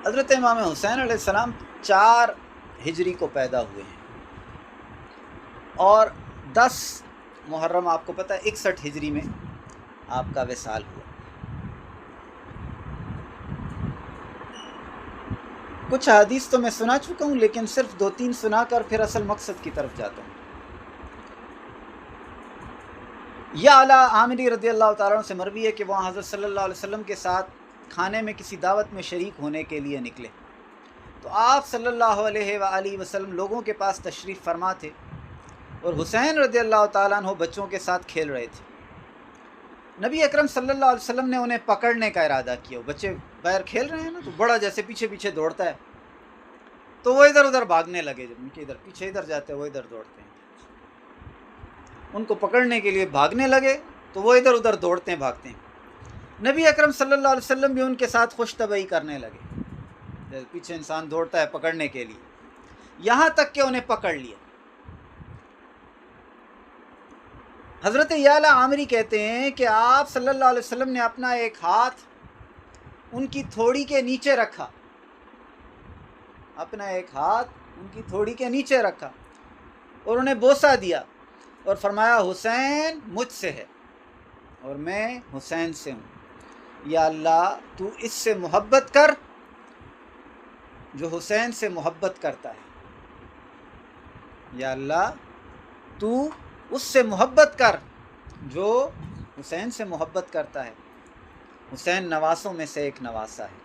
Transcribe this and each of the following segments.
حضرت امام حسین علیہ السلام 4 ہجری کو پیدا ہوئے ہیں اور 10 محرم آپ کو پتہ ہے 61 ہجری میں آپ کا وصال ہوا۔ کچھ حدیث تو میں سنا چکا ہوں، لیکن صرف 2-3 سنا کر پھر اصل مقصد کی طرف جاتا ہوں۔ یا اعلیٰ عامری رضی اللہ تعالیٰ عنہ سے مروی ہے کہ وہاں حضرت صلی اللہ علیہ وسلم کے ساتھ کھانے میں کسی دعوت میں شریک ہونے کے لیے نکلے، تو آپ صلی اللہ علیہ وآلہ وسلم لوگوں کے پاس تشریف فرما تھے اور حسین رضی اللہ تعالیٰ عنہ بچوں کے ساتھ کھیل رہے تھے۔ نبی اکرم صلی اللہ علیہ وسلم نے انہیں پکڑنے کا ارادہ کیا۔ بچے باہر کھیل رہے ہیں نا، تو بڑا جیسے پیچھے پیچھے دوڑتا ہے، تو وہ ادھر ادھر بھاگنے لگے، جب ان کے ادھر پیچھے ادھر جاتے ہیں وہ ادھر دوڑتے ہیں، ان کو پکڑنے کے لیے بھاگنے لگے تو وہ ادھر ادھر دوڑتے ہیں بھاگتے ہیں۔ نبی اکرم صلی اللہ علیہ وسلم بھی ان کے ساتھ خوش طبعی کرنے لگے، جیسے پیچھے انسان دوڑتا ہے پکڑنے کے لیے، یہاں تک کہ انہیں پکڑ لیا۔ حضرت یعلا عامری کہتے ہیں کہ آپ صلی اللہ علیہ وسلم نے اپنا ایک ہاتھ ان کی تھوڑی کے نیچے رکھا، اپنا ایک ہاتھ ان کی تھوڑی کے نیچے رکھا اور انہیں بوسہ دیا اور فرمایا حسین مجھ سے ہے اور میں حسین سے ہوں، یا اللہ تو اس سے محبت کر جو حسین سے محبت کرتا ہے، یا اللہ تو اس سے محبت کر جو حسین سے محبت کرتا ہے۔ حسین نواسوں میں سے ایک نواسہ ہے۔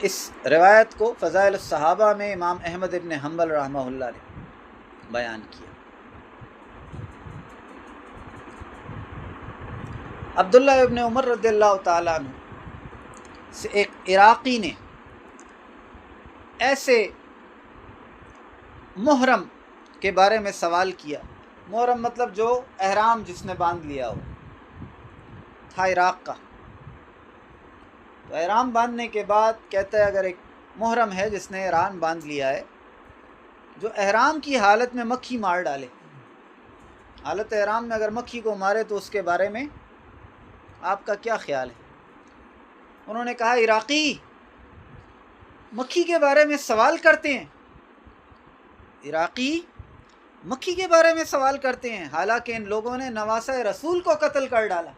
اس روایت کو فضائل الصحابہ میں امام احمد ابن حنبل رحمہ اللہ نے بیان کیا۔ عبداللہ ابن عمر رضی اللہ تعالیٰ عنہ سے ایک عراقی نے ایسے محرم کے بارے میں سوال کیا۔ محرم مطلب جو احرام جس نے باندھ لیا ہو، تھا عراق کا، تو احرام باندھنے کے بعد کہتا ہے اگر ایک محرم ہے جس نے احرام باندھ لیا ہے، جو احرام کی حالت میں مکھی مار ڈالے، حالت احرام میں اگر مکھی کو مارے تو اس کے بارے میں آپ کا کیا خیال ہے؟ انہوں نے کہا عراقی مکھی کے بارے میں سوال کرتے ہیں، عراقی مکھی کے بارے میں سوال کرتے ہیں، حالانکہ ان لوگوں نے نواسہ رسول کو قتل کر ڈالا۔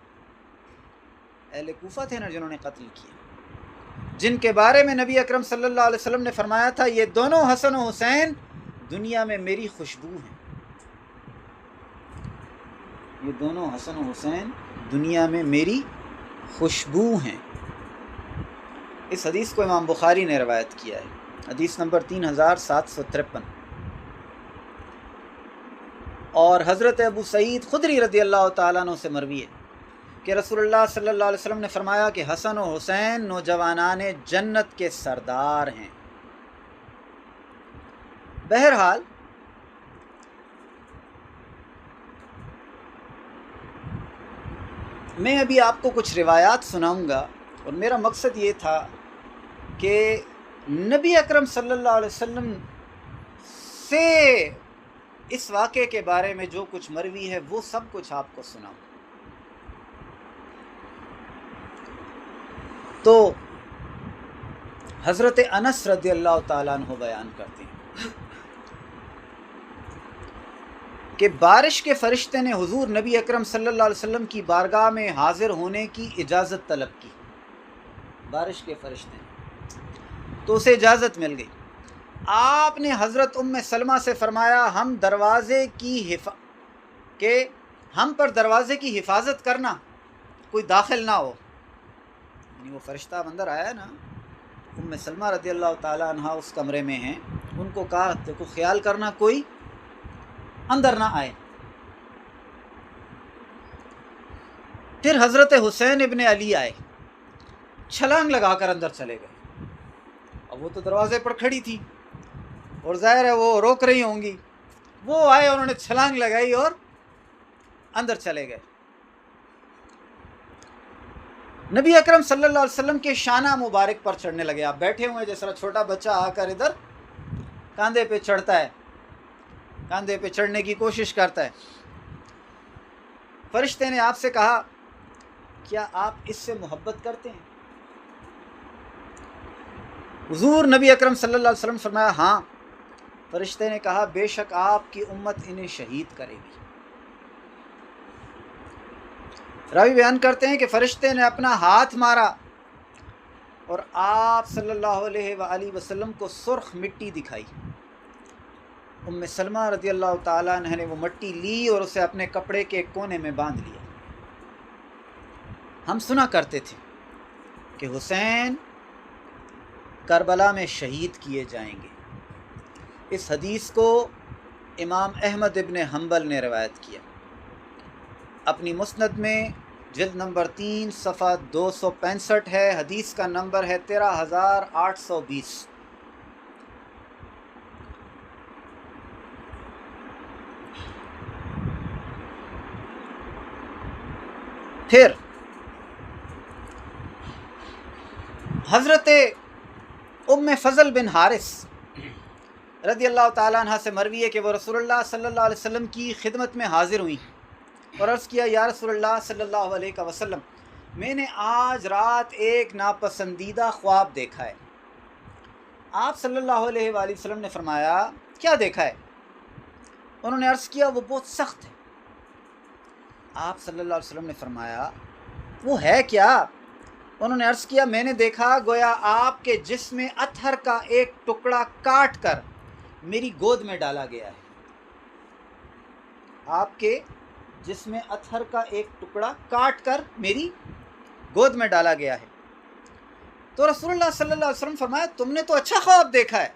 اہل کوفہ تھے نا جنہوں نے قتل کیا، جن کے بارے میں نبی اکرم صلی اللہ علیہ وسلم نے فرمایا تھا یہ دونوں حسن و حسین دنیا میں میری خوشبو ہیں، یہ دونوں حسن و حسین دنیا میں میری خوشبو ہیں۔ اس حدیث کو امام بخاری نے روایت کیا ہے، حدیث نمبر 3753۔ اور حضرت ابو سعید خدری رضی اللہ تعالیٰ عنہ سے مروی ہے کہ رسول اللہ صلی اللہ علیہ وسلم نے فرمایا کہ حسن و حسین نوجوانان جنت کے سردار ہیں۔ بہرحال میں ابھی آپ کو کچھ روایات سناؤں گا، اور میرا مقصد یہ تھا کہ نبی اکرم صلی اللہ علیہ وسلم سے اس واقعے کے بارے میں جو کچھ مروی ہے وہ سب کچھ آپ کو سناؤں۔ تو حضرت انس رضی اللہ تعالیٰ عنہ بیان کرتے ہیں کہ بارش کے فرشتے نے حضور نبی اکرم صلی اللہ علیہ وسلم کی بارگاہ میں حاضر ہونے کی اجازت طلب کی، بارش کے فرشتے نے، تو اسے اجازت مل گئی۔ آپ نے حضرت ام سلمہ سے فرمایا ہم پر دروازے کی حفاظت کرنا، کوئی داخل نہ ہو، یعنی وہ فرشتہ اندر آیا نا، ام سلمہ رضی اللہ تعالی عنہ اس کمرے میں ہیں، ان کو کہا دیکھو خیال کرنا کوئی اندر نہ آئے۔ پھر حضرت حسین ابن علی آئے، چھلانگ لگا کر اندر چلے گئے، اب وہ تو دروازے پر کھڑی تھی اور ظاہر ہے وہ روک رہی ہوں گی، وہ آئے انہوں نے چھلانگ لگائی اور اندر چلے گئے۔ نبی اکرم صلی اللہ علیہ وسلم کے شانہ مبارک پر چڑھنے لگے، آپ بیٹھے ہوئے جس طرح چھوٹا بچہ آ کر ادھر کاندھے پہ چڑھتا ہے، کاندھے پہ چڑھنے کی کوشش کرتا ہے۔ فرشتے نے آپ سے کہا کیا آپ اس سے محبت کرتے ہیں؟ حضور نبی اکرم صلی اللہ علیہ وسلم فرمایا ہاں۔ فرشتے نے کہا بے شک آپ کی امت انہیں شہید کرے گی۔ راوی بیان کرتے ہیں کہ فرشتے نے اپنا ہاتھ مارا اور آپ صلی اللہ علیہ وآلہ وسلم کو سرخ مٹی دکھائی۔ ام سلمہ رضی اللہ تعالیٰ عنہ نے وہ مٹی لی اور اسے اپنے کپڑے کے کونے میں باندھ لیا۔ ہم سنا کرتے تھے کہ حسین کربلا میں شہید کیے جائیں گے۔ اس حدیث کو امام احمد ابن حنبل نے روایت کیا اپنی مسند میں، جلد نمبر 3 صفحہ 265 ہے۔ حدیث کا نمبر ہے 13820۔ پھر حضرت ام فضل بن حارث رضی اللہ تعالیٰ عنہ سے مروی ہے کہ وہ رسول اللہ صلی اللہ علیہ وسلم کی خدمت میں حاضر ہوئی اور عرض کیا یا رسول اللہ صلی اللہ علیہ وسلم، میں نے آج رات ایک ناپسندیدہ خواب دیکھا ہے۔ آپ صلی اللہ علیہ وآلہ وسلم نے فرمایا کیا دیکھا ہے؟ انہوں نے عرض کیا وہ بہت سخت ہے۔ آپ صلی اللہ علیہ وسلم نے فرمایا وہ ہے کیا؟ انہوں نے عرض کیا میں نے دیکھا گویا آپ کے جسم اطہر کا ایک ٹکڑا کاٹ کر میری گود میں ڈالا گیا ہے۔ آپ کے جسم اطہر کا ایک ٹکڑا کاٹ کر میری گود میں ڈالا گیا ہے۔ تو رسول اللہ صلی اللہ علیہ وسلم فرمایا تم نے تو اچھا خواب دیکھا ہے،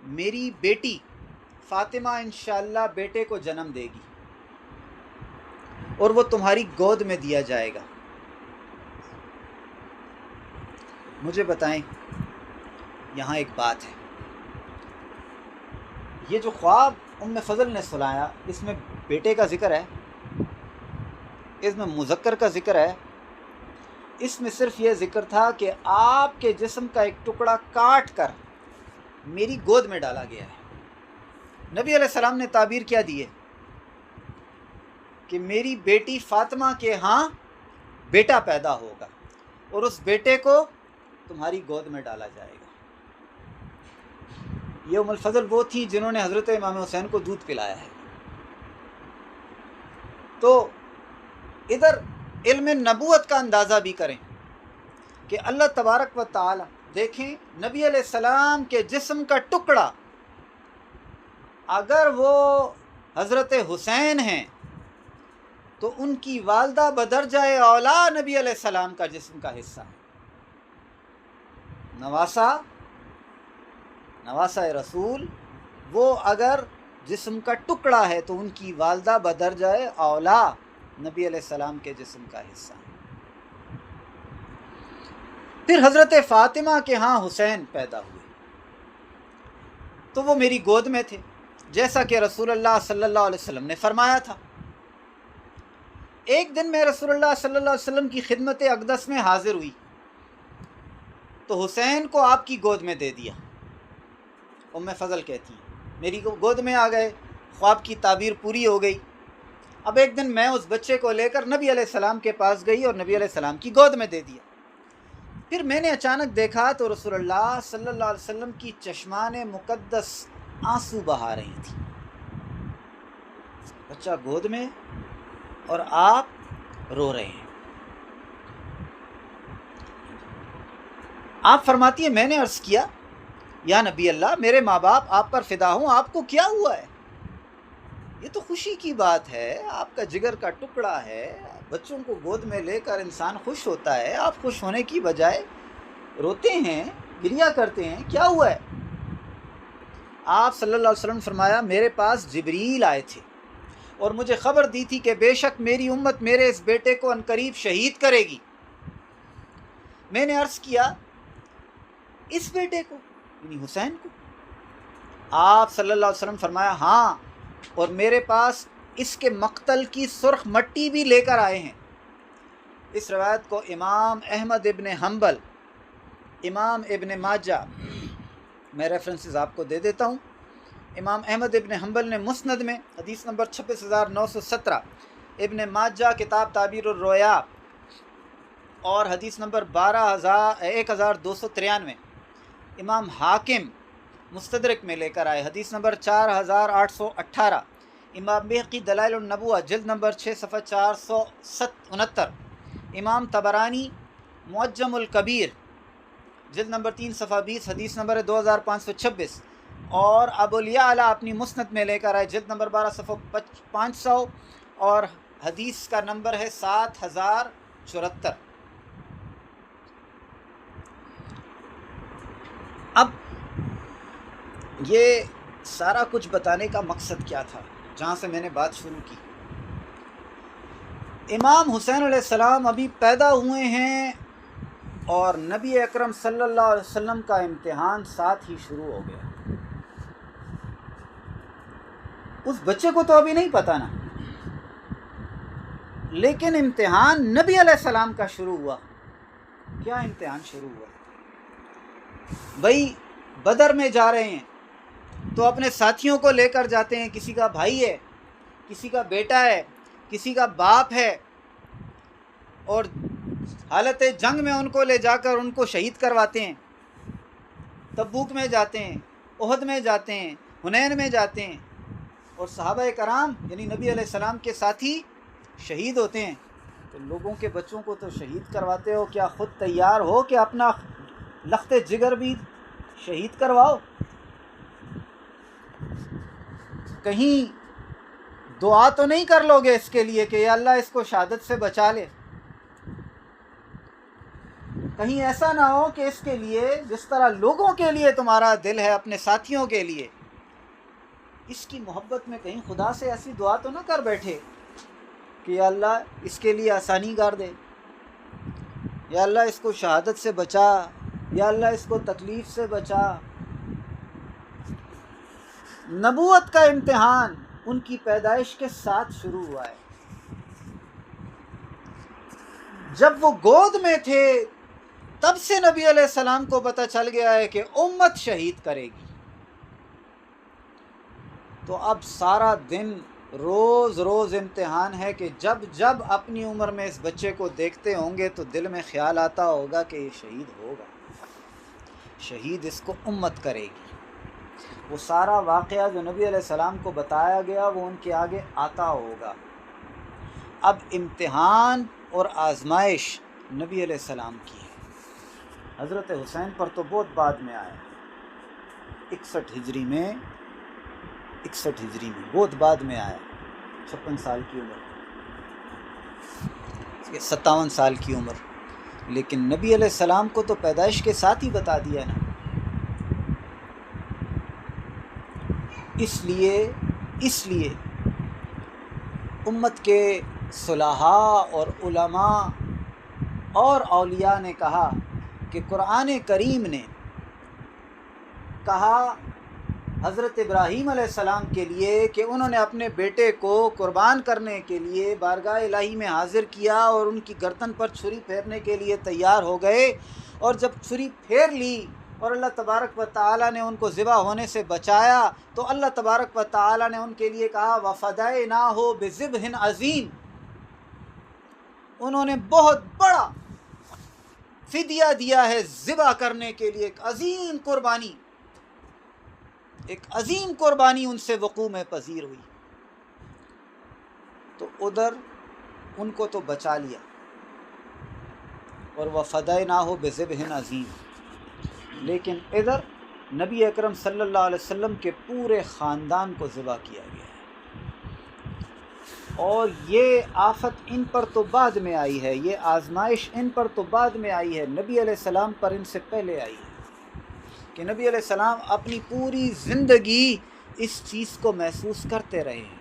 میری بیٹی فاطمہ انشاءاللہ بیٹے کو جنم دے گی اور وہ تمہاری گود میں دیا جائے گا۔ مجھے بتائیں یہاں ایک بات ہے، یہ جو خواب ام فضل نے سنایا اس میں بیٹے کا ذکر ہے، اس میں مذکر کا ذکر ہے، اس میں صرف یہ ذکر تھا کہ آپ کے جسم کا ایک ٹکڑا کاٹ کر میری گود میں ڈالا گیا ہے۔ نبی علیہ السلام نے تعبیر کیا دی ہے کہ میری بیٹی فاطمہ کے ہاں بیٹا پیدا ہوگا اور اس بیٹے کو تمہاری گود میں ڈالا جائے گا۔ یہ ام الفضل وہ تھی جنہوں نے حضرت امام حسین کو دودھ پلایا ہے۔ تو ادھر علم نبوت کا اندازہ بھی کریں کہ اللہ تبارک و تعالی دیکھیں نبی علیہ السلام کے جسم کا ٹکڑا اگر وہ حضرت حسین ہیں تو ان کی والدہ بدرجہ اولا نبی علیہ السلام کا جسم کا حصہ ہے۔ نواسہ رسول وہ اگر جسم کا ٹکڑا ہے تو ان کی والدہ بدرجہ اولا نبی علیہ السلام کے جسم کا حصہ ہے۔ پھر حضرت فاطمہ کے ہاں حسین پیدا ہوئے تو وہ میری گود میں تھے جیسا کہ رسول اللہ صلی اللہ علیہ وسلم نے فرمایا تھا۔ ایک دن میں رسول اللہ صلی اللہ علیہ وسلم کی خدمت اقدس میں حاضر ہوئی تو حسین کو آپ کی گود میں دے دیا۔ ام فضل کہتی ہیں میری گود میں آ گئے، خواب کی تعبیر پوری ہو گئی۔ اب ایک دن میں اس بچے کو لے کر نبی علیہ السلام کے پاس گئی اور نبی علیہ السلام کی گود میں دے دیا۔ پھر میں نے اچانک دیکھا تو رسول اللہ صلی اللہ علیہ وسلم کی چشمان مقدس آنسو بہا رہی تھی۔ بچہ گود میں اور آپ رو رہے ہیں۔ آپ فرماتی ہیں میں نے عرض کیا یا نبی اللہ میرے ماں باپ آپ پر فدا ہوں، آپ کو کیا ہوا ہے؟ یہ تو خوشی کی بات ہے، آپ کا جگر کا ٹکڑا ہے، بچوں کو گود میں لے کر انسان خوش ہوتا ہے، آپ خوش ہونے کی بجائے روتے ہیں، گریہ کرتے ہیں، کیا ہوا ہے؟ آپ صلی اللہ علیہ وسلم فرمایا میرے پاس جبریل آئے تھے اور مجھے خبر دی تھی کہ بے شک میری امت میرے اس بیٹے کو عنقریب شہید کرے گی۔ میں نے عرض کیا اس بیٹے کو یعنی حسین کو؟ آپ صلی اللہ علیہ وسلم فرمایا ہاں، اور میرے پاس اس کے مقتل کی سرخ مٹی بھی لے کر آئے ہیں۔ اس روایت کو امام احمد ابن حنبل، امام ابن ماجہ، میں ریفرنسز آپ کو دے دیتا ہوں۔ امام احمد ابن حنبل نے مسند میں حدیث نمبر 26917، ابن ماجہ کتاب تعبیر الرؤیا اور حدیث نمبر 12,293 امام حاکم مستدرک میں لے کر آئے، حدیث نمبر 4,818 امام بہقی دلائل النبوہ جلد نمبر 6 صفحہ 469 امام طبرانی معجم الکبیر جلد نمبر 3 صفحہ 20 حدیث نمبر 2526 اور ابو الیعلیٰ اپنی مسند میں لے کر آئے جلد نمبر 12 صفحہ 500 اور حدیث کا نمبر ہے 7074۔ اب یہ سارا کچھ بتانے کا مقصد کیا تھا جہاں سے میں نے بات شروع کی؟ امام حسین علیہ السلام ابھی پیدا ہوئے ہیں اور نبی اکرم صلی اللہ علیہ وسلم کا امتحان ساتھ ہی شروع ہو گیا۔ اس بچے کو تو ابھی نہیں پتہ نا، لیکن امتحان نبی علیہ السلام کا شروع ہوا۔ کیا امتحان شروع ہوا؟ بھائی بدر میں جا رہے ہیں تو اپنے ساتھیوں کو لے کر جاتے ہیں، کسی کا بھائی ہے، کسی کا بیٹا ہے، کسی کا باپ ہے، اور حالت جنگ میں ان کو لے جا کر ان کو شہید کرواتے ہیں۔ تبوک میں جاتے ہیں، احد میں جاتے ہیں، حنین میں جاتے ہیں، اور صحابہ کرام یعنی نبی علیہ السلام کے ساتھی شہید ہوتے ہیں۔ تو لوگوں کے بچوں کو تو شہید کرواتے ہو، کیا خود تیار ہو کہ اپنا لخت جگر بھی شہید کرواؤ؟ کہیں دعا تو نہیں کر لو گے اس کے لیے کہ یا اللہ اس کو شہادت سے بچا لے؟ کہیں ایسا نہ ہو کہ اس کے لیے جس طرح لوگوں کے لیے تمہارا دل ہے اپنے ساتھیوں کے لیے، اس کی محبت میں کہیں خدا سے ایسی دعا تو نہ کر بیٹھے کہ یا اللہ اس کے لیے آسانی کر دے، یا اللہ اس کو شہادت سے بچا، یا اللہ اس کو تکلیف سے بچا۔ نبوت کا امتحان ان کی پیدائش کے ساتھ شروع ہوا ہے۔ جب وہ گود میں تھے تب سے نبی علیہ السلام کو پتہ چل گیا ہے کہ امت شہید کرے گی۔ تو اب سارا دن روز روز امتحان ہے کہ جب جب اپنی عمر میں اس بچے کو دیکھتے ہوں گے تو دل میں خیال آتا ہوگا کہ یہ شہید ہوگا، شہید اس کو امت کرے گی۔ وہ سارا واقعہ جو نبی علیہ السلام کو بتایا گیا وہ ان کے آگے آتا ہوگا۔ اب امتحان اور آزمائش نبی علیہ السلام کی ہے۔ حضرت حسین پر تو بہت بعد میں آیا، 61 ہجری میں بہت بعد میں آیا، 56 سال کی عمر، 57 سال کی عمر، لیکن نبی علیہ السلام کو تو پیدائش کے ساتھ ہی بتا دیا نا۔ اس لیے امت کے صلحاء اور علماء اور اولیاء نے کہا کہ قرآن کریم نے کہا حضرت ابراہیم علیہ السلام کے لیے کہ انہوں نے اپنے بیٹے کو قربان کرنے کے لیے بارگاہ الہی میں حاضر کیا اور ان کی گردن پر چھری پھیرنے کے لیے تیار ہو گئے، اور جب چھری پھیر لی اور اللہ تبارک و تعالیٰ نے ان کو ذبح ہونے سے بچایا تو اللہ تبارک و تعالیٰ نے ان کے لیے کہا وَفَدَيْنَاهُ بِذِبْحٍ عَظِيمٍ، انہوں نے بہت بڑا فدیہ دیا ہے ذبح کرنے کے لیے، ایک عظیم قربانی ان سے وقوع میں پذیر ہوئی۔ تو ادھر ان کو تو بچا لیا اور وَفَدَيْنَاهُ بِذِبْحٍ عَظِيمٍ، لیکن ادھر نبی اکرم صلی اللہ علیہ وسلم کے پورے خاندان کو ذبح کیا گیا ہے، اور یہ آفت ان پر تو بعد میں آئی ہے، یہ آزمائش ان پر تو بعد میں آئی ہے، نبی علیہ السلام پر ان سے پہلے آئی ہے کہ نبی علیہ السلام اپنی پوری زندگی اس چیز کو محسوس کرتے رہے ہیں۔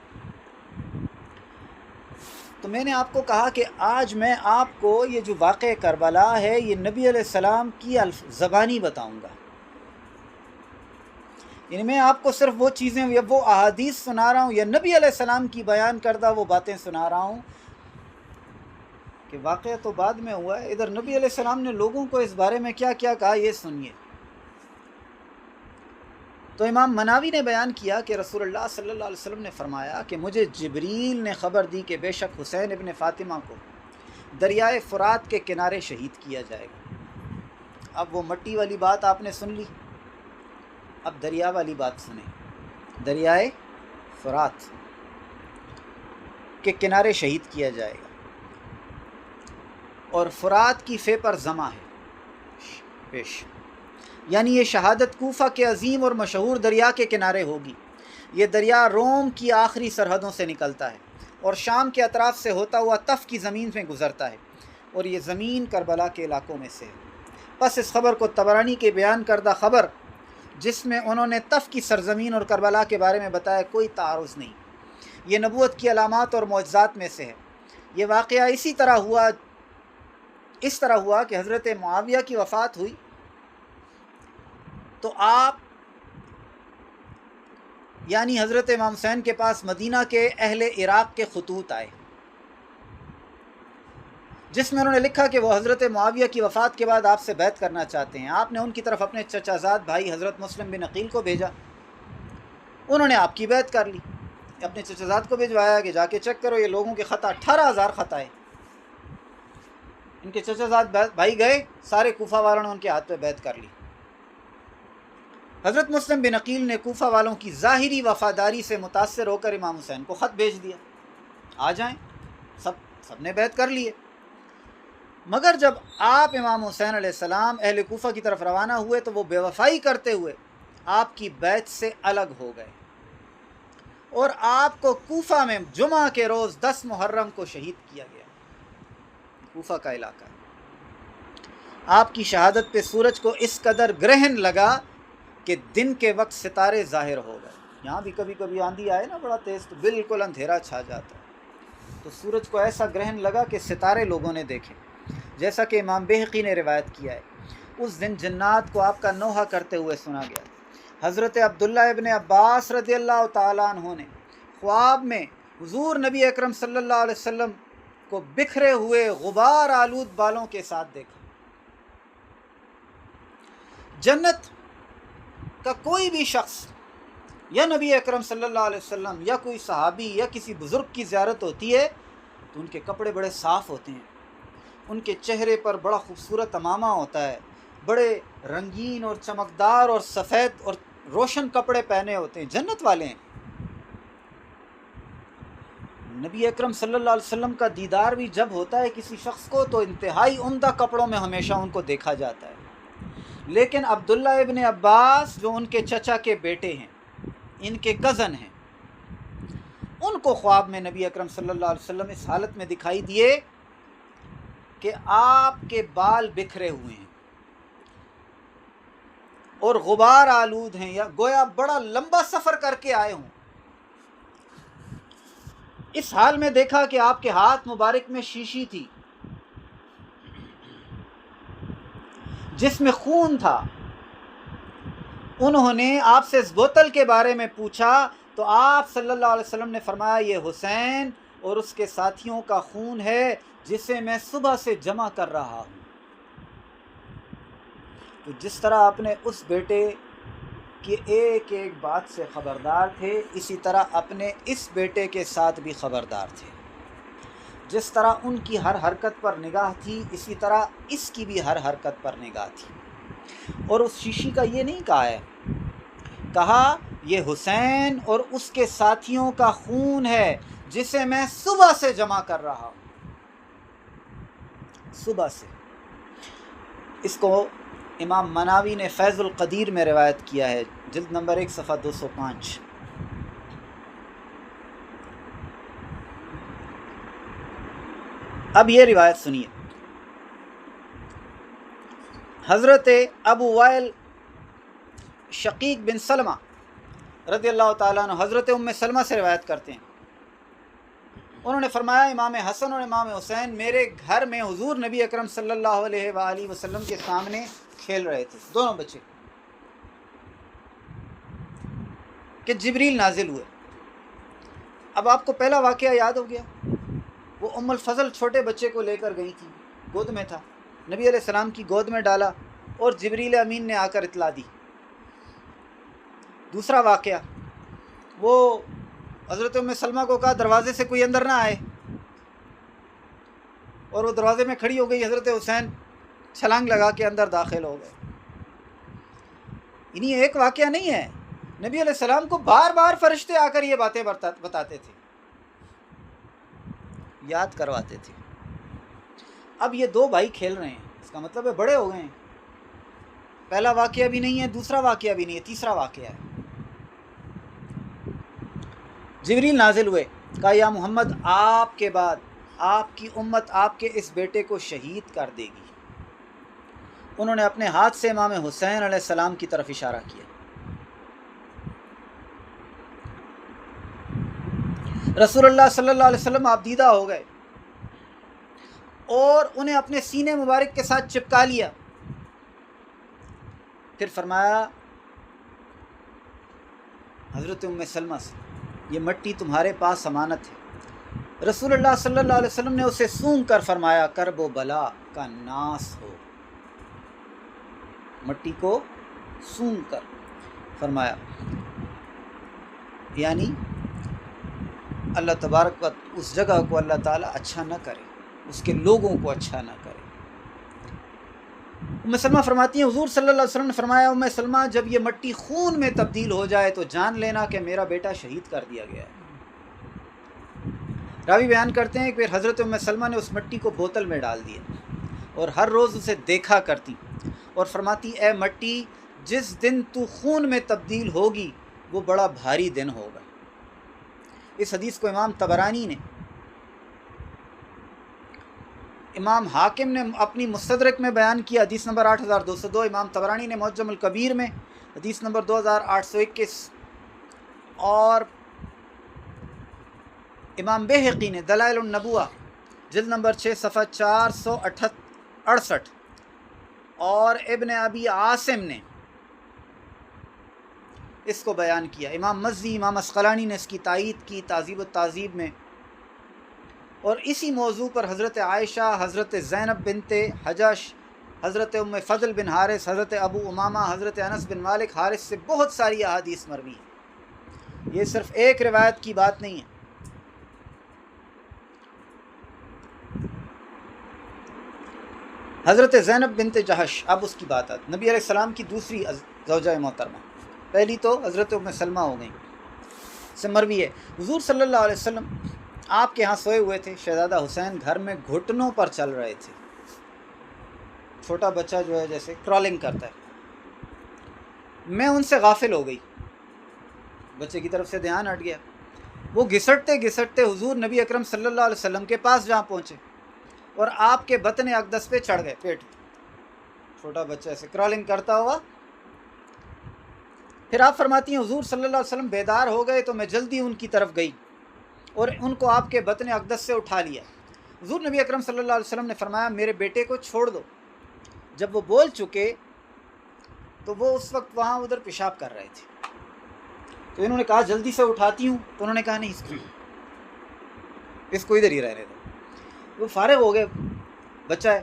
تو میں نے آپ کو کہا کہ آج میں آپ کو یہ جو واقعہ کربلا ہے یہ نبی علیہ السلام کی زبانی بتاؤں گا، یعنی میں آپ کو صرف وہ چیزیں یا وہ احادیث سنا رہا ہوں یا نبی علیہ السلام کی بیان کردہ وہ باتیں سنا رہا ہوں کہ واقعہ تو بعد میں ہوا ہے، ادھر نبی علیہ السلام نے لوگوں کو اس بارے میں کیا کیا کہا یہ سنیے۔ تو امام مناوی نے بیان کیا کہ رسول اللہ صلی اللہ علیہ وسلم نے فرمایا کہ مجھے جبریل نے خبر دی کہ بے شک حسین ابن فاطمہ کو دریائے فرات کے کنارے شہید کیا جائے گا۔ اب وہ مٹی والی بات آپ نے سن لی، اب دریا والی بات سنیں۔ دریائے فرات کے کنارے شہید کیا جائے گا، اور فرات کی فے پر ضمہ ہے پیش، یعنی یہ شہادت کوفہ کے عظیم اور مشہور دریا کے کنارے ہوگی۔ یہ دریا روم کی آخری سرحدوں سے نکلتا ہے اور شام کے اطراف سے ہوتا ہوا طف کی زمین میں گزرتا ہے، اور یہ زمین کربلا کے علاقوں میں سے ہے۔ پس اس خبر کو طبرانی کے بیان کردہ خبر جس میں انہوں نے طف کی سرزمین اور کربلا کے بارے میں بتایا کوئی تعارض نہیں، یہ نبوت کی علامات اور معجزات میں سے ہے۔ یہ واقعہ اس طرح ہوا کہ حضرت معاویہ کی وفات ہوئی تو آپ یعنی حضرت امام حسین کے پاس مدینہ کے اہل عراق کے خطوط آئے، جس میں انہوں نے لکھا کہ وہ حضرت معاویہ کی وفات کے بعد آپ سے بیعت کرنا چاہتے ہیں۔ آپ نے ان کی طرف اپنے چچا زاد بھائی حضرت مسلم بن عقیل کو بھیجا، انہوں نے آپ کی بیعت کر لی۔ اپنے چچا زاد کو بھیجوایا کہ جا کے چیک کرو یہ لوگوں کے خط 18,000 خط آئے۔ ان کے چچا زاد بھائی گئے، سارے کوفہ والوں نے ان کے ہاتھ پہ بیعت کر لی۔ حضرت مسلم بن عقیل نے کوفہ والوں کی ظاہری وفاداری سے متاثر ہو کر امام حسین کو خط بھیج دیا، آ جائیں، سب نے بیعت کر لیے۔ مگر جب آپ امام حسین علیہ السلام اہل کوفہ کی طرف روانہ ہوئے تو وہ بے وفائی کرتے ہوئے آپ کی بیعت سے الگ ہو گئے، اور آپ کو کوفہ میں جمعہ کے روز 10 محرم کو شہید کیا گیا۔ کوفہ کا علاقہ ہے۔ آپ کی شہادت پہ سورج کو اس قدر گرہن لگا کہ دن کے وقت ستارے ظاہر ہو گئے۔ یہاں بھی کبھی کبھی آندھی آئے نا بڑا تیز تو بالکل اندھیرا چھا جاتا ہے، تو سورج کو ایسا گرہن لگا کہ ستارے لوگوں نے دیکھے، جیسا کہ امام بہقی نے روایت کیا ہے۔ اس دن جنات کو آپ کا نوحہ کرتے ہوئے سنا گیا۔ حضرت عبداللہ ابن عباس رضی اللہ تعالیٰ عنہ نے خواب میں حضور نبی اکرم صلی اللہ علیہ وسلم کو بکھرے ہوئے غبار آلود بالوں کے ساتھ دیکھا۔ جنت کا کوئی بھی شخص یا نبی اکرم صلی اللہ علیہ وسلم یا کوئی صحابی یا کسی بزرگ کی زیارت ہوتی ہے تو ان کے کپڑے بڑے صاف ہوتے ہیں، ان کے چہرے پر بڑا خوبصورت عمامہ ہوتا ہے، بڑے رنگین اور چمکدار اور سفید اور روشن کپڑے پہنے ہوتے ہیں، جنت والے ہیں۔ نبی اکرم صلی اللہ علیہ وسلم کا دیدار بھی جب ہوتا ہے کسی شخص کو تو انتہائی عمدہ کپڑوں میں ہمیشہ ان کو دیکھا جاتا ہے۔ لیکن عبداللہ ابن عباس جو ان کے چچا کے بیٹے ہیں، ان کے کزن ہیں، ان کو خواب میں نبی اکرم صلی اللہ علیہ وسلم اس حالت میں دکھائی دیے کہ آپ کے بال بکھرے ہوئے ہیں اور غبار آلود ہیں، یا گویا بڑا لمبا سفر کر کے آئے ہوں۔ اس حال میں دیکھا کہ آپ کے ہاتھ مبارک میں شیشی تھی جس میں خون تھا۔ انہوں نے آپ سے اس بوتل کے بارے میں پوچھا تو آپ صلی اللہ علیہ وسلم نے فرمایا یہ حسین اور اس کے ساتھیوں کا خون ہے جسے میں صبح سے جمع کر رہا ہوں۔ تو جس طرح اپنے اس بیٹے کی ایک ایک بات سے خبردار تھے، اسی طرح اپنے اس بیٹے کے ساتھ بھی خبردار تھے۔ جس طرح ان کی ہر حرکت پر نگاہ تھی، اسی طرح اس کی بھی ہر حرکت پر نگاہ تھی۔ اور اس شیشی کا یہ نہیں کہا ہے، کہا یہ حسین اور اس کے ساتھیوں کا خون ہے جسے میں صبح سے جمع کر رہا ہوں۔ صبح سے۔ اس کو امام مناوی نے فیض القدیر میں روایت کیا ہے، جلد نمبر 1 صفحہ 205۔ اب یہ روایت سنیے۔ حضرت ابو وائل شقیق بن سلمہ رضی اللہ تعالیٰ عنہ حضرت ام سلمہ سے روایت کرتے ہیں، انہوں نے فرمایا امام حسن اور امام حسین میرے گھر میں حضور نبی اکرم صلی اللہ علیہ وآلہ وسلم کے سامنے کھیل رہے تھے، دونوں بچے، کہ جبریل نازل ہوئے۔ اب آپ کو پہلا واقعہ یاد ہو گیا، وہ ام الفضل چھوٹے بچے کو لے کر گئی تھی، گود میں تھا، نبی علیہ السلام کی گود میں ڈالا اور جبریل امین نے آ کر اطلاع دی۔ دوسرا واقعہ، وہ حضرت ام سلمہ کو کہا دروازے سے کوئی اندر نہ آئے، اور وہ دروازے میں کھڑی ہو گئی، حضرت حسین چھلانگ لگا کے اندر داخل ہو گئے۔ یعنی ایک واقعہ نہیں ہے، نبی علیہ السلام کو بار بار فرشتے آ کر یہ باتیں بتاتے تھے، یاد کرواتے تھے۔ اب یہ دو بھائی کھیل رہے ہیں، اس کا مطلب ہے بڑے ہو گئے ہیں۔ پہلا واقعہ بھی نہیں ہے، دوسرا واقعہ بھی نہیں ہے، تیسرا واقعہ ہے۔ جبریل نازل ہوئے، کہا یا محمد آپ کے بعد آپ کی امت آپ کے اس بیٹے کو شہید کر دے گی۔ انہوں نے اپنے ہاتھ سے امام حسین علیہ السلام کی طرف اشارہ کیا۔ رسول اللہ صلی اللہ علیہ وسلم آپ دیدہ ہو گئے اور انہیں اپنے سینے مبارک کے ساتھ چپکا لیا۔ پھر فرمایا حضرت ام سلمہ سے، یہ مٹی تمہارے پاس امانت ہے۔ رسول اللہ صلی اللہ علیہ وسلم نے اسے سونگ کر فرمایا کرب و بلا کا ناس ہو۔ مٹی کو سونگ کر فرمایا، یعنی اللہ تبارک و اس جگہ کو اللہ تعالیٰ اچھا نہ کرے، اس کے لوگوں کو اچھا نہ کرے۔ ام سلمہ فرماتی ہیں حضور صلی اللہ علیہ وسلم نے فرمایا ام سلمہ جب یہ مٹی خون میں تبدیل ہو جائے تو جان لینا کہ میرا بیٹا شہید کر دیا گیا ہے۔ راوی بیان کرتے ہیں کہ پھر حضرت ام سلمہ نے اس مٹی کو بوتل میں ڈال دیا اور ہر روز اسے دیکھا کرتی اور فرماتی اے مٹی جس دن تو خون میں تبدیل ہوگی وہ بڑا بھاری دن ہوگا۔ اس حدیث کو امام طبرانی نے، امام حاکم نے اپنی مستدرک میں بیان کیا حدیث نمبر 8202، امام طبرانی نے معجم الکبیر میں حدیث نمبر 2821، اور امام بہقی نے دلائل النبوہ جلد نمبر 6 صفحہ 468، اور ابن ابی عاصم نے اس کو بیان کیا۔ امام مزی، امام اسقلانی نے اس کی تائید کی تہذیب التہذیب میں۔ اور اسی موضوع پر حضرت عائشہ، حضرت زینب بنت حجش، حضرت ام فضل بن حارث، حضرت ابو امامہ، حضرت انس بن مالک حارث سے بہت ساری احادیث مروی ہیں۔ یہ صرف ایک روایت کی بات نہیں ہے۔ حضرت زینب بنت جہش، اب اس کی بات آتی، نبی علیہ السلام کی دوسری زوجہ محترمہ، پہلی تو حضرت ام سلمہ ہو گئیں، سے مروی ہے حضور صلی اللہ علیہ وسلم آپ کے ہاں سوئے ہوئے تھے، شہزادہ حسین گھر میں گھٹنوں پر چل رہے تھے۔ چھوٹا بچہ جو ہے جیسے کرالنگ کرتا ہے، میں ان سے غافل ہو گئی، بچے کی طرف سے دھیان ہٹ گیا۔ وہ گھسٹتے گھسٹتے حضور نبی اکرم صلی اللہ علیہ وسلم کے پاس جہاں پہنچے اور آپ کے بطن اقدس پہ چڑھ گئے، پیٹ، چھوٹا بچہ ایسے کرالنگ کرتا ہوا۔ پھر آپ فرماتی ہیں حضور صلی اللہ علیہ وسلم بیدار ہو گئے تو میں جلدی ان کی طرف گئی اور ان کو آپ کے بطن اقدس سے اٹھا لیا۔ حضور نبی اکرم صلی اللہ علیہ وسلم نے فرمایا میرے بیٹے کو چھوڑ دو۔ جب وہ بول چکے تو وہ اس وقت وہاں ادھر پیشاب کر رہے تھے، تو انہوں نے کہا جلدی سے اٹھاتی ہوں، تو انہوں نے کہا نہیں اس کو ادھر ہی رہنے دو۔ وہ فارغ ہو گئے، بچہ ہے،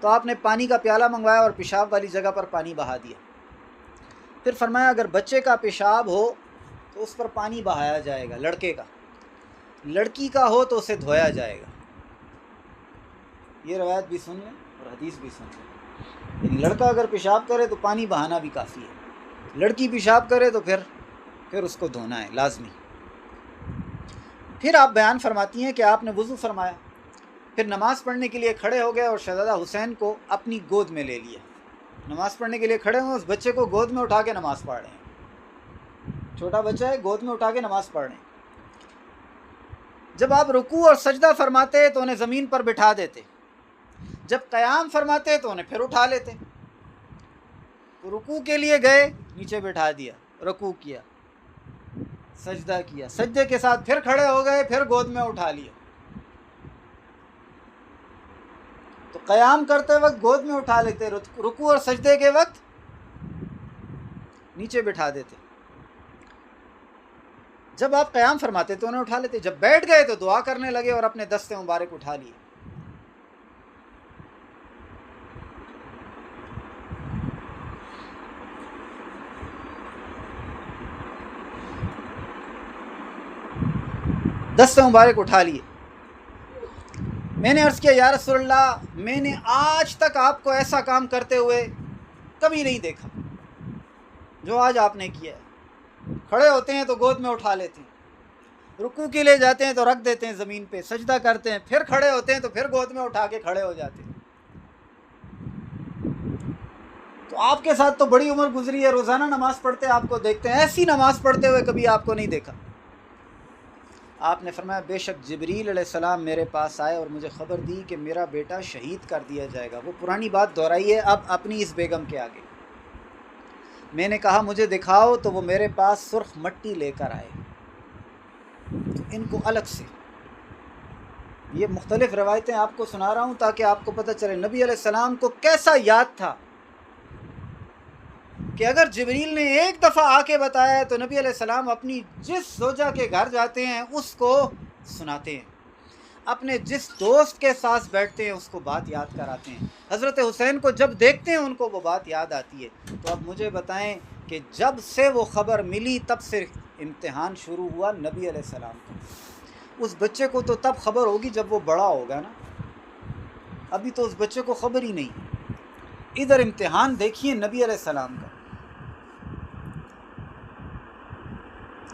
تو آپ نے پانی کا پیالہ منگوایا اور پیشاب والی جگہ پر پانی بہا دیا۔ پھر فرمایا اگر بچے کا پیشاب ہو تو اس پر پانی بہایا جائے گا، لڑکے کا، لڑکی کا ہو تو اسے دھویا جائے گا۔ یہ روایت بھی سن لیں اور حدیث بھی سن لیں، یعنی لڑکا اگر پیشاب کرے تو پانی بہانا بھی کافی ہے، لڑکی پیشاب کرے تو پھر اس کو دھونا ہے لازمی۔ پھر آپ بیان فرماتی ہیں کہ آپ نے وضو فرمایا، پھر نماز پڑھنے کے لیے کھڑے ہو گئے اور شہزادہ حسین کو اپنی گود میں لے لیا۔ نماز پڑھنے کے لیے کھڑے ہوئے، اس بچے کو گود میں اٹھا کے نماز پڑھ رہے ہیں، چھوٹا بچہ ہے، گود میں اٹھا کے نماز پڑھ رہے ہیں۔ جب آپ رکوع اور سجدہ فرماتے تو انہیں زمین پر بٹھا دیتے، جب قیام فرماتے تو انہیں پھر اٹھا لیتے۔ تو رکوع کے لیے گئے، نیچے بٹھا دیا، رکوع کیا، سجدہ کیا، سجدے کے ساتھ پھر کھڑے ہو گئے، پھر گود میں اٹھا لیا۔ تو قیام کرتے وقت گود میں اٹھا لیتے، رکوع اور سجدے کے وقت نیچے بٹھا دیتے۔ جب آپ قیام فرماتے تو انہیں اٹھا لیتے، جب بیٹھ گئے تو دعا کرنے لگے اور اپنے دستے مبارک اٹھا لیے۔ دستے مبارک اٹھا لیے، میں نے عرض کیا یا رسول اللہ میں نے آج تک آپ کو ایسا کام کرتے ہوئے کبھی نہیں دیکھا جو آج آپ نے کیا ہے۔ کھڑے ہوتے ہیں تو گود میں اٹھا لیتے ہیں، رکوع کے لیے جاتے ہیں تو رکھ دیتے ہیں زمین پہ، سجدہ کرتے ہیں، پھر کھڑے ہوتے ہیں تو پھر گود میں اٹھا کے کھڑے ہو جاتے ہیں۔ تو آپ کے ساتھ تو بڑی عمر گزری ہے، روزانہ نماز پڑھتے آپ کو دیکھتے ہیں، ایسی نماز پڑھتے ہوئے کبھی آپ کو نہیں دیکھا۔ آپ نے فرمایا بے شک جبریل علیہ السلام میرے پاس آئے اور مجھے خبر دی کہ میرا بیٹا شہید کر دیا جائے گا۔ وہ پرانی بات دہرائی ہے اب اپنی اس بیگم کے آگے۔ میں نے کہا مجھے دکھاؤ، تو وہ میرے پاس سرخ مٹی لے کر آئے۔ تو ان کو الگ سے یہ مختلف روایتیں آپ کو سنا رہا ہوں تاکہ آپ کو پتہ چلے نبی علیہ السلام کو کیسا یاد تھا کہ اگر جبریل نے ایک دفعہ آ کے بتایا تو نبی علیہ السلام اپنی جس زوجہ کے گھر جاتے ہیں اس کو سناتے ہیں، اپنے جس دوست کے ساتھ بیٹھتے ہیں اس کو بات یاد کراتے ہیں۔ حضرت حسین کو جب دیکھتے ہیں ان کو وہ بات یاد آتی ہے۔ تو اب مجھے بتائیں کہ جب سے وہ خبر ملی تب سے امتحان شروع ہوا نبی علیہ السلام کا۔ اس بچے کو تو تب خبر ہوگی جب وہ بڑا ہوگا نا، ابھی تو اس بچے کو خبر ہی نہیں۔ ادھر امتحان دیکھیے نبی علیہ السلام کا۔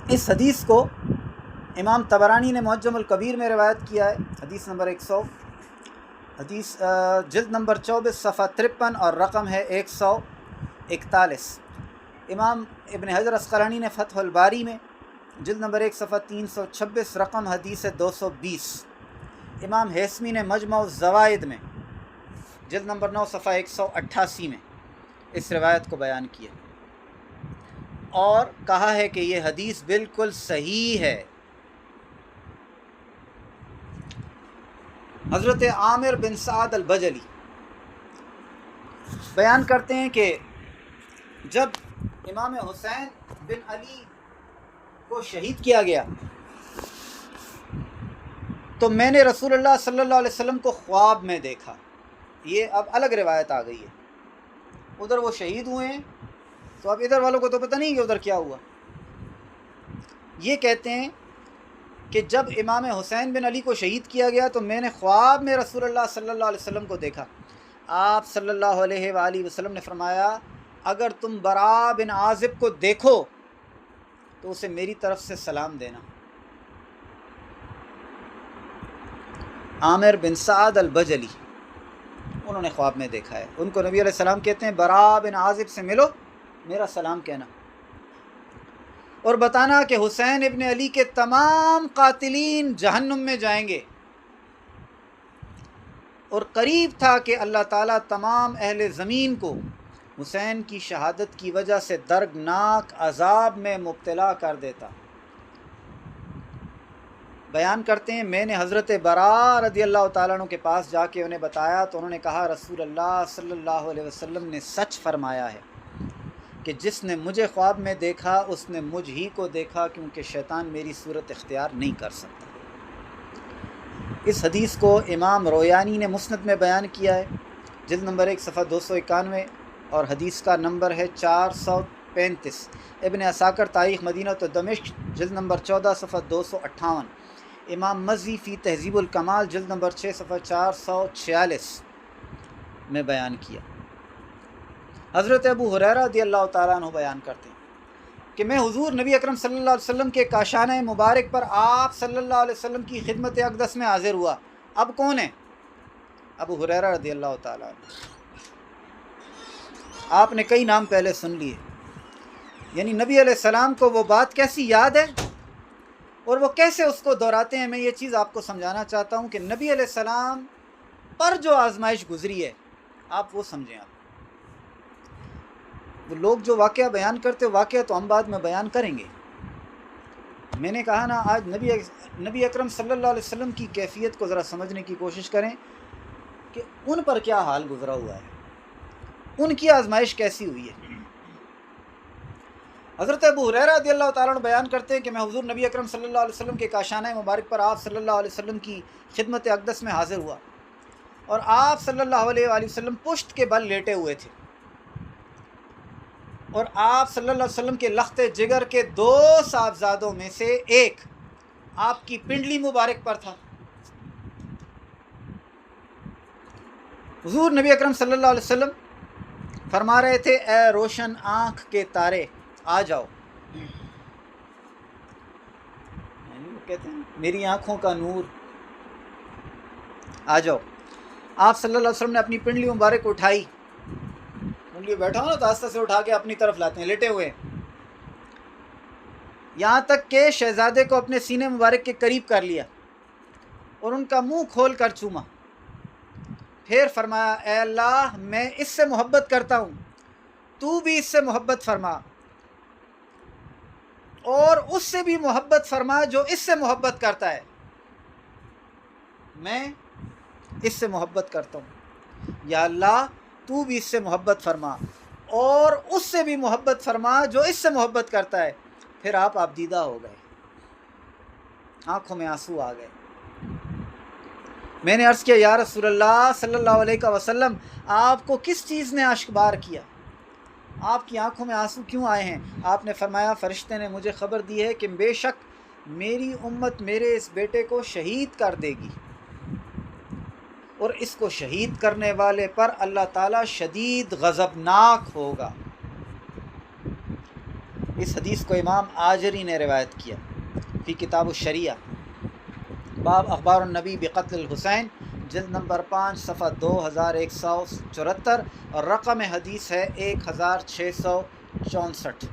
اس حدیث کو امام طبرانی نے معجم الکبیر میں روایت کیا ہے، حدیث نمبر 100، حدیث جلد نمبر 24 صفحہ 53 اور رقم ہے 141۔ امام ابن حجر عسقلانی نے فتح الباری میں جلد نمبر 1 صفحہ 326 رقم حدیث 220۔ امام حیثمی نے مجمع الزوائد میں جلد نمبر 9 صفحہ 188 میں اس روایت کو بیان کیا اور کہا ہے کہ یہ حدیث بالکل صحیح ہے۔ حضرت عامر بن سعد البجلی بیان کرتے ہیں کہ جب امام حسین بن علی کو شہید کیا گیا تو میں نے رسول اللہ صلی اللہ علیہ وسلم کو خواب میں دیکھا۔ یہ اب الگ روایت آ گئی ہے، ادھر وہ شہید ہوئے ہیں تو اب ادھر والوں کو تو پتہ نہیں کہ ادھر کیا ہوا۔ یہ کہتے ہیں کہ جب امام حسین بن علی کو شہید کیا گیا تو میں نے خواب میں رسول اللہ صلی اللہ علیہ وسلم کو دیکھا۔ آپ صلی اللہ علیہ وآلہ وسلم نے فرمایا اگر تم براء بن عازب کو دیکھو تو اسے میری طرف سے سلام دینا۔ عامر بن سعد البجلی انہوں نے خواب میں دیکھا ہے، ان کو نبی علیہ السلام کہتے ہیں براء بن عازب سے ملو، میرا سلام کہنا اور بتانا کہ حسین ابن علی کے تمام قاتلین جہنم میں جائیں گے، اور قریب تھا کہ اللہ تعالیٰ تمام اہل زمین کو حسین کی شہادت کی وجہ سے دردناک عذاب میں مبتلا کر دیتا۔ بیان کرتے ہیں میں نے حضرت براء رضی اللہ تعالیٰ عنہ کے پاس جا کے انہیں بتایا تو انہوں نے کہا رسول اللہ صلی اللہ علیہ وسلم نے سچ فرمایا ہے کہ جس نے مجھے خواب میں دیکھا اس نے مجھ ہی کو دیکھا، کیونکہ شیطان میری صورت اختیار نہیں کر سکتا۔ اس حدیث کو امام رویانی نے مسند میں بیان کیا ہے، جلد نمبر 1 صفحہ 291 اور حدیث کا نمبر ہے 435۔ ابن عساکر تاریخ مدینہ و دمشق جلد نمبر 14 صفحہ 258۔ امام مزی فی تہذیب الکمال جلد نمبر 6 صفحہ 446 میں بیان کیا۔ حضرت ابو ہریرہ رضی اللہ تعالیٰ عنہ بیان کرتے ہیں کہ میں حضور نبی اکرم صلی اللہ علیہ وسلم کے کاشانہ مبارک پر آپ صلی اللہ علیہ وسلم کی خدمت اقدس میں حاضر ہوا۔ اب کون ہے؟ ابو ہریرہ رضی اللہ تعالیٰ عنہ۔ آپ نے کئی نام پہلے سن لیے، یعنی نبی علیہ السلام کو وہ بات کیسی یاد ہے اور وہ کیسے اس کو دہراتے ہیں۔ میں یہ چیز آپ کو سمجھانا چاہتا ہوں کہ نبی علیہ السلام پر جو آزمائش گزری ہے آپ وہ سمجھیں۔ آپ وہ لوگ جو واقعہ بیان کرتے واقعہ تو ہم بعد میں بیان کریں گے۔ میں نے کہا نا آج نبی اکرم صلی اللہ علیہ وسلم کی کیفیت کو ذرا سمجھنے کی کوشش کریں کہ ان پر کیا حال گزرا ہوا ہے، ان کی آزمائش کیسی ہوئی ہے۔ حضرت ابو ہریرہ رضی اللہ تعالیٰ عنہ بیان کرتے ہیں کہ میں حضور نبی اکرم صلی اللہ علیہ وسلم کے کاشانہ مبارک پر آپ صلی اللہ علیہ وسلم کی خدمت اقدس میں حاضر ہوا اور آپ صلی اللہ علیہ وآلہ وسلم پشت کے بل لیٹے ہوئے تھے اور آپ صلی اللہ علیہ وسلم کے لخت جگر کے 2 صاحبزادوں میں سے ایک آپ کی پنڈلی مبارک پر تھا حضور نبی اکرم صلی اللہ علیہ وسلم فرما رہے تھے اے روشن آنکھ کے تارے آ جاؤ، یعنی وہ کہتے ہیں میری آنکھوں کا نور آ جاؤ۔ آپ صلی اللہ علیہ وسلم نے اپنی پنڈلی مبارک اٹھائی، پنڈلی بیٹھا ہو نا تو آستہ سے اٹھا کے اپنی طرف لاتے ہیں لیٹے ہوئے، یہاں تک کہ شہزادے کو اپنے سینے مبارک کے قریب کر لیا اور ان کا منہ کھول کر چوما، پھر فرمایا اے اللہ میں اس سے محبت کرتا ہوں، تو بھی اس سے محبت فرما اور اس سے بھی محبت فرما جو اس سے محبت کرتا ہے، میں اس سے محبت کرتا ہوں، یا اللہ تو بھی اس سے محبت فرما اور اس سے بھی محبت فرما جو اس سے محبت کرتا ہے۔ پھر آپ دیدہ ہو گئے، آنکھوں میں آنسو آ گئے۔ میں نے عرض کیا یا رسول اللہ صلی اللہ علیہ وسلم آپ کو کس چیز نے اشکبار کیا، آپ کی آنکھوں میں آنسو کیوں آئے ہیں؟ آپ نے فرمایا فرشتے نے مجھے خبر دی ہے کہ بے شک میری امت میرے اس بیٹے کو شہید کر دے گی اور اس کو شہید کرنے والے پر اللہ تعالیٰ شدید غضبناک ہوگا۔ اس حدیث کو امام آجری نے روایت کیا فی کتاب الشریعہ، باب اخبار النبی بقتل الحسین، جلد نمبر 5 صفحہ 2174 اور رقم حدیث ہے 1664۔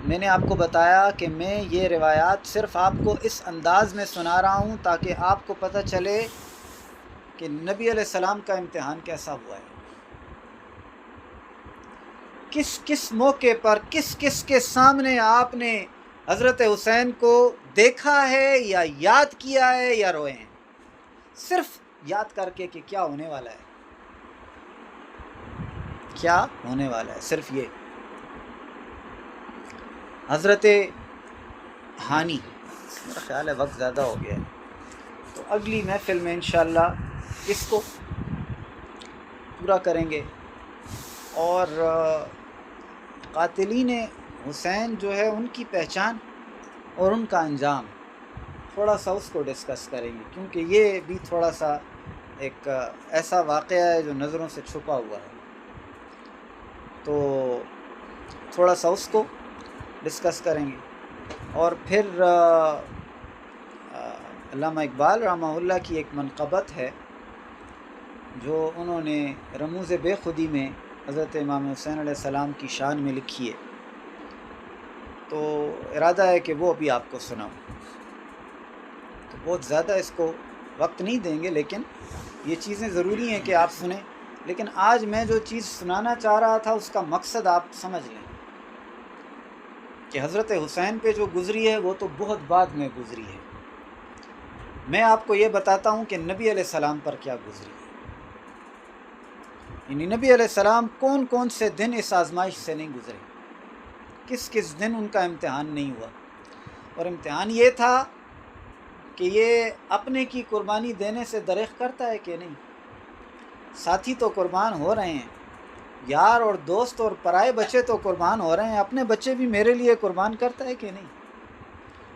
میں نے آپ کو بتایا کہ میں یہ روایات صرف آپ کو اس انداز میں سنا رہا ہوں تاکہ آپ کو پتہ چلے کہ نبی علیہ السلام کا امتحان کیسا ہوا ہے، کس کس موقع پر کس کس کے سامنے آپ نے حضرت حسین کو دیکھا ہے یا یاد کیا ہے یا روئے ہیں، صرف یاد کر کے کہ کیا ہونے والا ہے، کیا ہونے والا ہے، صرف یہ۔ حضرت ہانی، میرا خیال ہے وقت زیادہ ہو گیا ہے، تو اگلی محفل میں انشاءاللہ اس کو پورا کریں گے، اور قاتلین حسین جو ہے ان کی پہچان اور ان کا انجام تھوڑا سا اس کو ڈسکس کریں گے، کیونکہ یہ بھی تھوڑا سا ایک ایسا واقعہ ہے جو نظروں سے چھپا ہوا ہے، تو تھوڑا سا اس کو ڈسکس کریں گے۔ اور پھر علامہ اقبال رحمہ اللہ کی ایک منقبت ہے جو انہوں نے رموز بے خودی میں حضرت امام حسین علیہ السلام کی شان میں لکھی ہے، تو ارادہ ہے کہ وہ بھی آپ کو سناؤں، تو بہت زیادہ اس کو وقت نہیں دیں گے، لیکن یہ چیزیں ضروری ہیں کہ آپ سنیں۔ لیکن آج میں جو چیز سنانا چاہ رہا تھا اس کا مقصد آپ سمجھ لیں کہ حضرت حسین پہ جو گزری ہے وہ تو بہت بعد میں گزری ہے، میں آپ کو یہ بتاتا ہوں کہ نبی علیہ السلام پر کیا گزری ہے، یعنی نبی علیہ السلام کون کون سے دن اس آزمائش سے نہیں گزرے، کس کس دن ان کا امتحان نہیں ہوا، اور امتحان یہ تھا کہ یہ اپنے کی قربانی دینے سے درخت کرتا ہے کہ نہیں، ساتھی تو قربان ہو رہے ہیں، یار اور دوست اور پرائے بچے تو قربان ہو رہے ہیں، اپنے بچے بھی میرے لیے قربان کرتا ہے کہ نہیں،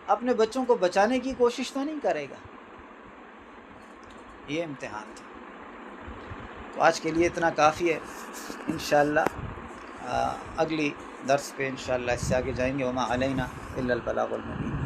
اپنے بچوں کو بچانے کی کوشش تو نہیں کرے گا، یہ امتحان تھا۔ تو آج کے لیے اتنا کافی ہے، انشاءاللہ اگلی درس پہ انشاءاللہ اس سے آگے جائیں گے۔ وما علینا الا البلاغ المبین۔